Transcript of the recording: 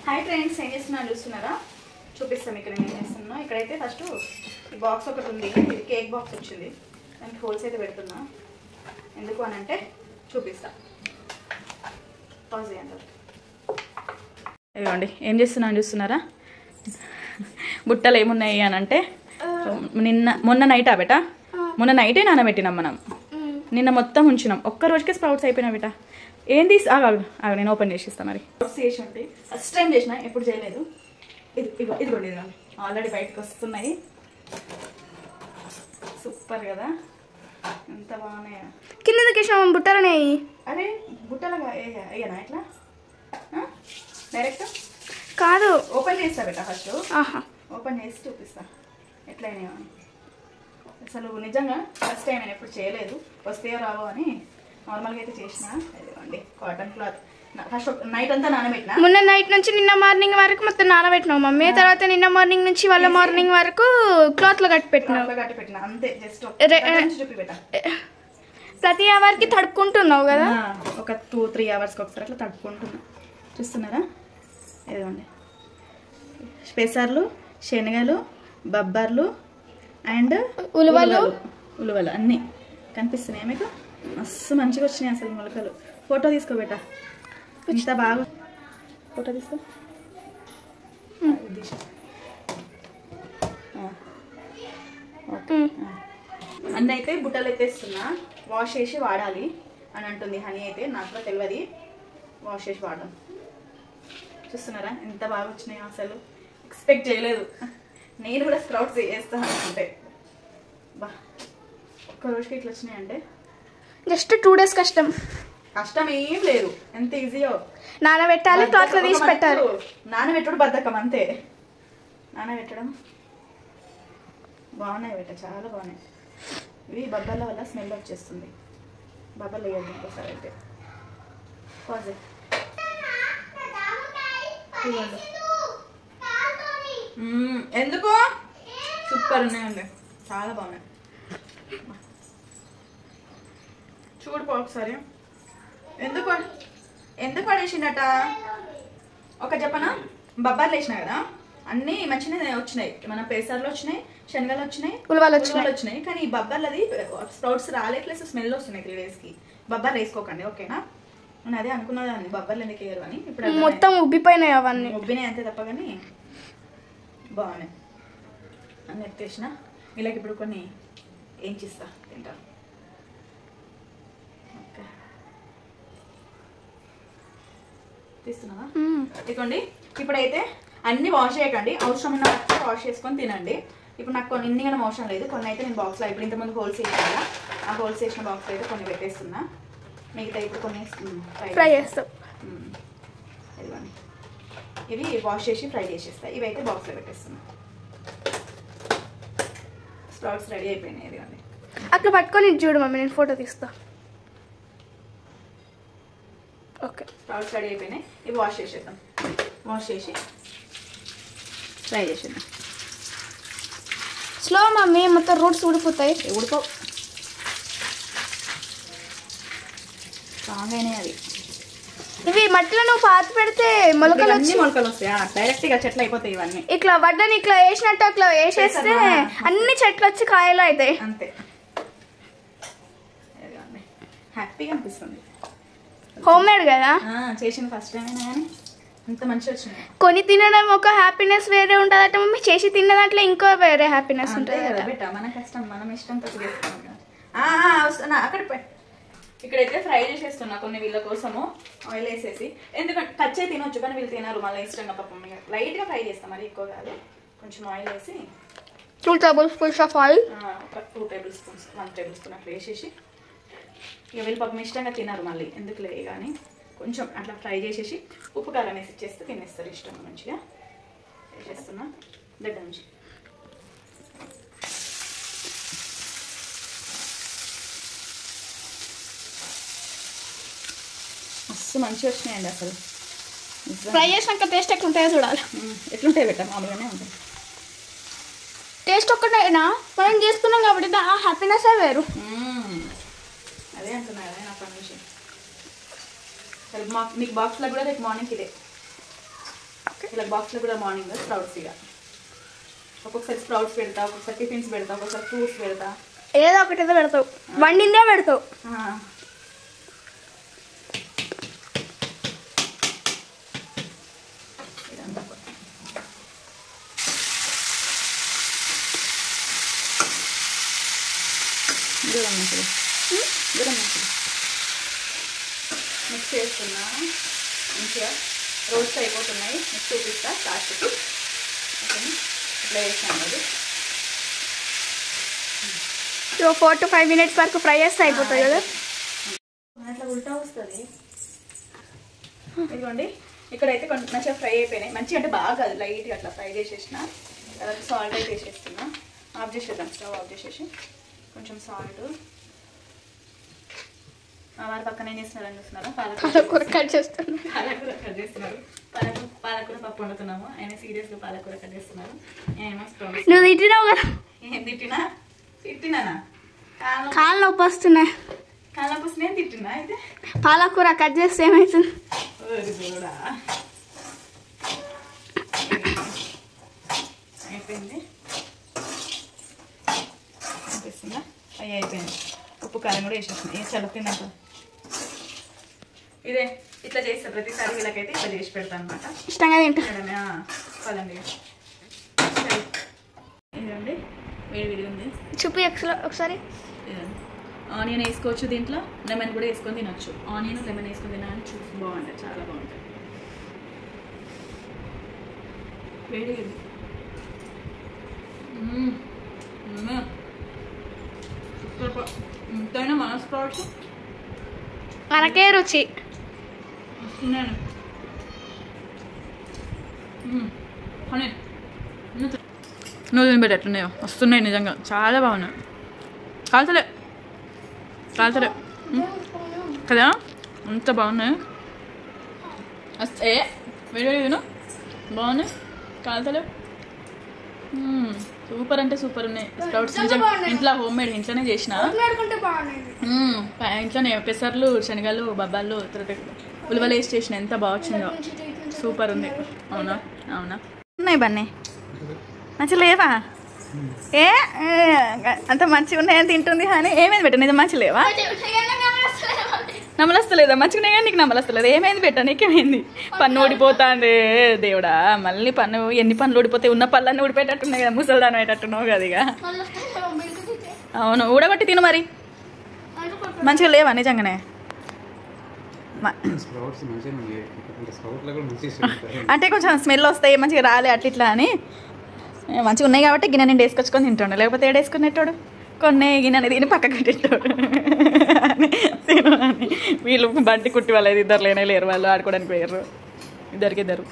Hi friends, ఏం చేస్తున్నారు చూస్తున్నారా? చూపిస్తాను ఇక్కడ నేను చేస్తున్నా. ఇక్కడైతే ఫస్ట్ ఈ బాక్స్ ఒకటి ఉంది, ఇది కేక్ బాక్స్ వచ్చింది. దానికి హోల్స్ అయితే పెడుతున్నా. ఎందుకు అని అంటే చూపిస్తా. పాజ్ చేయండి. ఇదిగోండి ఏం చేస్తున్నాను చూస్తున్నారా? బుట్టలు ఏమున్నాయి అని అంటే మొన్న నైట్ బేట, మొన్న నైటే నానబెట్టినాం మనం. నిన్న మొత్తం ఉంచినాం. ఒక్క రోజుకే స్ప్రౌట్స్ అయిపోయినా బేట. ఏంది నేను ఓపెన్ చేసి ఇస్తాను. మరి స్ప్రౌట్స్ చేసి ఉంటే ఫస్ట్ టైం చేసిన, ఎప్పుడు చేయలేదు. ఇదిగోండి ఆల్రెడీ బయటకు వస్తున్నాయి. సూపర్ కదా, ఎంత బాగున్నాయి. కిందకి బుట్టలనే. అరే బుట్టలుగా అయ్యానా ఇట్లా డైరెక్ట్ కాదు, ఓపెన్ చేస్తా బేట. ఫస్ట్ ఓపెన్ చేసి చూపిస్తా ఎట్లయినా. అసలు నిజంగా ఫస్ట్ టైం నేను ఎప్పుడు చేయలేదు. వస్తాయో రావో అని నార్మల్గా అయితే చేసిన. ఇదిగోండి కాటన్ క్లాత్. ఫస్ట్ నైట్ అంతా నానబెట్టినా. మొన్న నైట్ నుంచి నిన్న మార్నింగ్ వరకు మొత్తం నానబెట్టినావు మమ్మీ. తర్వాత నిన్న మార్నింగ్ నుంచి వాళ్ళ మార్నింగ్ వరకు క్లాత్ లో కట్టి పెట్టినా అంతే. జస్ట్ చూపి బేట. ప్రతి అవర్కి తడుపుకుంటున్నావు కదా? ఒక 2-3 అవర్స్కి ఒకసారి అట్లా తడుపుకుంటున్నా. చూస్తున్నారా? ఇదిగోండి పెసర్లు, శనగలు, బొబ్బర్లు అండ్ ఉలువలు అన్నీ కనిపిస్తున్నాయి మీకు. మస్తు మంచిగా వచ్చినాయి అసలు మొలకలు. ఫోటో తీసుకోబెట్ట. ఇంత బాగా ఫోటో తీసుకో. అన్నీ అయితే బుట్టలు ఎత్తేస్తున్నా. వాష్ చేసి వాడాలి అని అంటుంది హనీ. అయితే నాకు తెలియదు, వాష్ చేసి వాడడం. చూస్తున్నారా ఎంత బాగా వచ్చినాయి? అసలు ఎక్స్పెక్ట్ చేయలేదు. నేను కూడా స్ప్రౌట్స్ చేస్తాను అనుకుంటే. బా, ఒక్క రోజుకి ఇట్లా వచ్చినాయి అంటే జస్ట్ 2 days కష్టం ఏం లేదు. ఎంత ఈజీయో. నానబెట్టాలి, క్లాత్ లో తీసి పెట్టాలి. నానబెట్టడం బద్దకం అంతే. నానబెట్టడం బాగున్నాయి బేట, చాలా బాగున్నాయి. ఇవి బొబ్బర్ల వల్ల స్మెల్ వచ్చేస్తుంది. బొబ్బర్లు వేయద్దు ఇంకోసారి అయితే. పాజిటివ్ ఎందుకు సూపర్ ఉన్నాయండి, చాలా బాగున్నాయి. చూడు ఒకసారి. ఎందుకు పడేసిందట ఒక చెప్పనా? బొబ్బర్లు వేసినా కదా, అన్నీ మంచిగానే వచ్చినాయి. మన పెసర్లు వచ్చినాయి, శనగలు వచ్చినాయి, ఉలువలు వచ్చినాయి. కానీ ఈ బొబ్బర్లది స్ప్రౌట్స్ రాలే, ప్లస్ స్మెల్ వస్తున్నాయి 3 daysకి. బొబ్బర్లు వేసుకోకండి, ఓకేనా? నేను అదే అనుకున్నదాన్ని, బొబ్బర్లు ఎందుకు వేయరు అని. ఇప్పుడు మొత్తం ఉబ్బిపోయినాయి, అవన్నీ ఉబ్బినాయి అంతే తప్ప. కానీ బాగున్నాయి అన్నీ ఎత్తేసిన. వీళ్ళకి ఇప్పుడు కొన్ని ఏం చేస్తా తింటారు. ఓకే తీస్తున్నావా? ఇదిగోండి. ఇప్పుడైతే అన్ని వాష్ చేయకండి, అవసరం ఉన్న వాష్ చేసుకొని తినండి. ఇప్పుడు నాకు కొన్ని ఇన్నిగానే అవసరం లేదు. కొన్ని అయితే నేను బాక్స్లో ఇప్పుడు ఇంతకుముందు హోల్స్ వేసాను కదా, ఆ హోల్స్ వేసిన బాక్స్లో అయితే కొన్ని పెట్టేస్తున్నా. మిగతా ఇప్పుడు కొన్ని ఫ్రై చేస్తాం. ఇదిగోండి, ఇవి వాష్ చేసి ఫ్రై చేసేస్తాయి. ఇవి అయితే బాక్స్లో పెట్టేస్తున్నా. స్ప్రౌట్స్ రెడీ అయిపోయినాయి. ఇదిగోండి అట్లా పట్టుకొని చూడు మమ్మీ, నేను ఫోటో తీస్తా. ఓకే, స్ప్రౌట్స్ రెడీ అయిపోయినాయి. ఇవి వాష్ చేసేద్దాం. వాష్ చేసి ఫ్రై చేసేద్దాం. స్లో మమ్మీ, మొత్తం రూట్స్ ఊడిపోతాయి. ఉడిపో బాగానే. అది ఇవి మట్టిలో నువ్వు పాతి పెడితే మొలకలు వస్తాయి. డైరెక్ట్ గా చెట్లు అయిపోతాయి ఇవన్నీ. ఇట్లా వడ్డని ఇట్లా వేసినట్టు అట్లా వేసేస్తే అన్ని చెట్లు వచ్చి కాయలు అవుతాయి అంతే. హ్యాపీగా అనిపిస్తుంది. హోమ్ మేడ్ కదా, చేసిన ఫస్ట్ టైం అయినా కానీ అంత మంచిగా వచ్చింది. కొని తినడం ఒక హ్యాపీనెస్ వేరే ఉంటుందట మమ్మీ, చేసి తిన్న దాంట్లో ఇంకో వేరే హ్యాపీనెస్ ఉంటుంది కదా బేట. మన కష్టం మనం ఇష్టంతో చేస్తాం కదా. వస్తున్నా అక్కడ. ఇక్కడైతే ఫ్రై చేసేస్తున్నా కొన్ని వీళ్ళ కోసము, ఆయిల్ వేసేసి. ఎందుకంటే పచ్చే తినొచ్చు, కానీ వీళ్ళు తినరు మళ్ళీ ఇష్టంగా. పాపం లైట్గా ఫ్రై చేస్తాం, మరి ఎక్కువ కాదు. కొంచెం ఆయిల్ వేసి 2 tablespoons ఆఫ్ ఆయిల్, ఒక 2 tablespoons 1 tablespoon అట్లా వేసేసి. ఇక వీళ్ళు పాపం ఇష్టంగా తినరు మళ్ళీ, ఎందుకు లేదు కానీ కొంచెం అట్లా ఫ్రై చేసేసి ఉప్పు కారం వేసి ఇచ్చేస్తే తినేస్తారు ఇష్టంగా. మంచిగా వేసేస్తున్నా దగ్గర నుంచి. మస్తు మంచిగా వచ్చినాయండి అసలు. ఫ్రై చేసినాక టేస్ట్ ఎట్లుంటాయో చూడాలి. ఎట్లుంటాయి బెట్ట? మామూలుగానే ఉంటాయి. టేస్ట్ ఒక్కటేనా, మనం చేసుకున్నాం కాబట్టి ఆ హ్యాపీనెస్ వేరు. అదే అంటున్నారా నా పర్మిషన్. మీకు బాక్స్లో కూడా రేపు మార్నింగ్ ఇదే. ఇలా బాక్స్లో కూడా మార్నింగ్ స్ప్రౌట్స్ ఇక ఒక్కొక్కసారి స్ప్రౌట్స్ పెడతా, ఒక్కొక్కసారి టిఫిన్స్ పెడతా, ఒక్కొక్కసారి ఫ్రూట్స్ పెడతా, ఏదో ఒకటి ఏదో పెడతావు, వండిందే పెడతావు. మిక్స్ చేస్తున్నా మంచిగా రోస్ట్ అయిపోతున్నాయి. మిక్స్ చూపిస్తా లాస్ట్కి. ఓకేనా, ఇట్లా చేస్తాను. అది 4 to 5 minutes వరకు ఫ్రై చేస్తే అయిపోతుంది కదా. అట్లా ఉల్టా వస్తుంది. ఇదిగోండి ఇక్కడైతే కొంచెం మంచిగా ఫ్రై అయిపోయినాయి. మంచిగా అంటే బాగా లైట్గా అట్లా ఫ్రై చేసేసిన. తర్వాత సాల్ట్ అయితే వేసేస్తున్నా. ఆఫ్ చేసేద్దాం, స్టవ్ ఆఫ్ చేసేసి కొంచెం సాల్ట్. వారి పక్కన ఏం చేస్తున్నారని చూస్తున్నారా? పాలకూర కట్ చేస్తున్నాను. పాలకూర కట్ చేస్తున్నారు. పాలకూర పప్పు వండుతున్నాము. ఆయన సీరియస్గా పాలకూర కట్ చేస్తున్నారు. నువ్వు తిట్టినావు కదా. ఏం తిట్టినా? తిట్టినానా? కాళ్ళు నొప్పి వస్తున్నాయి. కాళ్ళ పుస్తు నేను తిట్టినా అయితే పాలకూర కట్ చేస్తే ఏమవుతుంది? కూడా అయిపోయింది. అనిపిస్తుందా? అవి అయిపోయింది. ఉప్పు కారం కూడా వేసేస్తుంది. చల్ల తిన్నాక ఇదే ఇట్లా చేస్తా ప్రతిసారి. వీళ్ళకైతే ఇట్లా చేసి పెడతాను అనమాట. ఇష్టంగా తింటా. పదండి ఇదండి వేడి వేడి ఉంది. చూపి ఒకసారి. ఆనియన్ వేసుకోవచ్చు, దీంట్లో లెమన్ కూడా వేసుకొని తినొచ్చు. ఆనియన్ లెమన్ వేసుకొని తినాలని చూసి బాగుంటుంది, చాలా బాగుంటుంది. వేడి వేడి ఎంతైనా మనసుకోవచ్చు. మనకే రుచి. వస్తున్నాను నువ్వు తినబెట్టేట్టున్నాయో వస్తున్నాయి. నిజంగా చాలా బాగున్నాయి. కాల్చలే కాల్చలే కదా, అంత బాగున్నాయి. వేడి వేడి తిను, బాగున్నాయి. కాల్చలే. సూపర్ అంటే సూపర్ ఉన్నాయి స్ప్రౌట్స్. నిజంగా ఇంట్లో హోమ్ మేడ్, ఇంట్లోనే చేసిన. ఇంట్లోనే పెసర్లు, శనగలు, బొబ్బాలు, తర్వాత ఉలవలు వేసి చేసిన. ఎంత బాగా వచ్చిందో, సూపర్ ఉంది. అవునా? అవునా? ఉన్నాయి బన్నీ మంచిగా లేవా? అంత మంచిగా ఉన్నాయని తింటుంది కానీ ఏమైంది పెట్ట? నిజం మంచి లేవా? నమ్మలస్తలేదా? మంచిగా ఉన్నాయి కానీ నీకు నమ్మలస్తలేదు. ఏమైంది పెట్ట? నీకేమైంది? పన్ను ఊడిపోతుంది దేవుడా. మళ్ళీ పన్ను ఎన్ని పనులు ఊడిపోతాయి? ఉన్న పళ్ళన్నీ ఊడిపోయేటట్టున్నాయి కదా, ముసలిదానం అయ్యేటట్టున్నావు కదా ఇక. అవును, ఊడబట్టి తిను మరి. మంచిగా లేవా నిజంగానే? అంటే కొంచెం స్మెల్ వస్తాయి, మంచిగా రాలే అట్లా ఇట్లా అని. మంచిగా ఉన్నాయి కాబట్టి గిన్నె నిండి వేసుకొచ్చుకొని తింటాడు. లేకపోతే ఏడేసుకునేటోడు కొన్ని గిన్నె దీన్ని పక్కకు పెట్టేటోడు. తిను అని వీళ్ళు బంటి కుట్టి వాళ్ళది ఇద్దరు లేనే లేరు. వాళ్ళు ఆడుకోవడానికి పోయారు. ఇద్దరు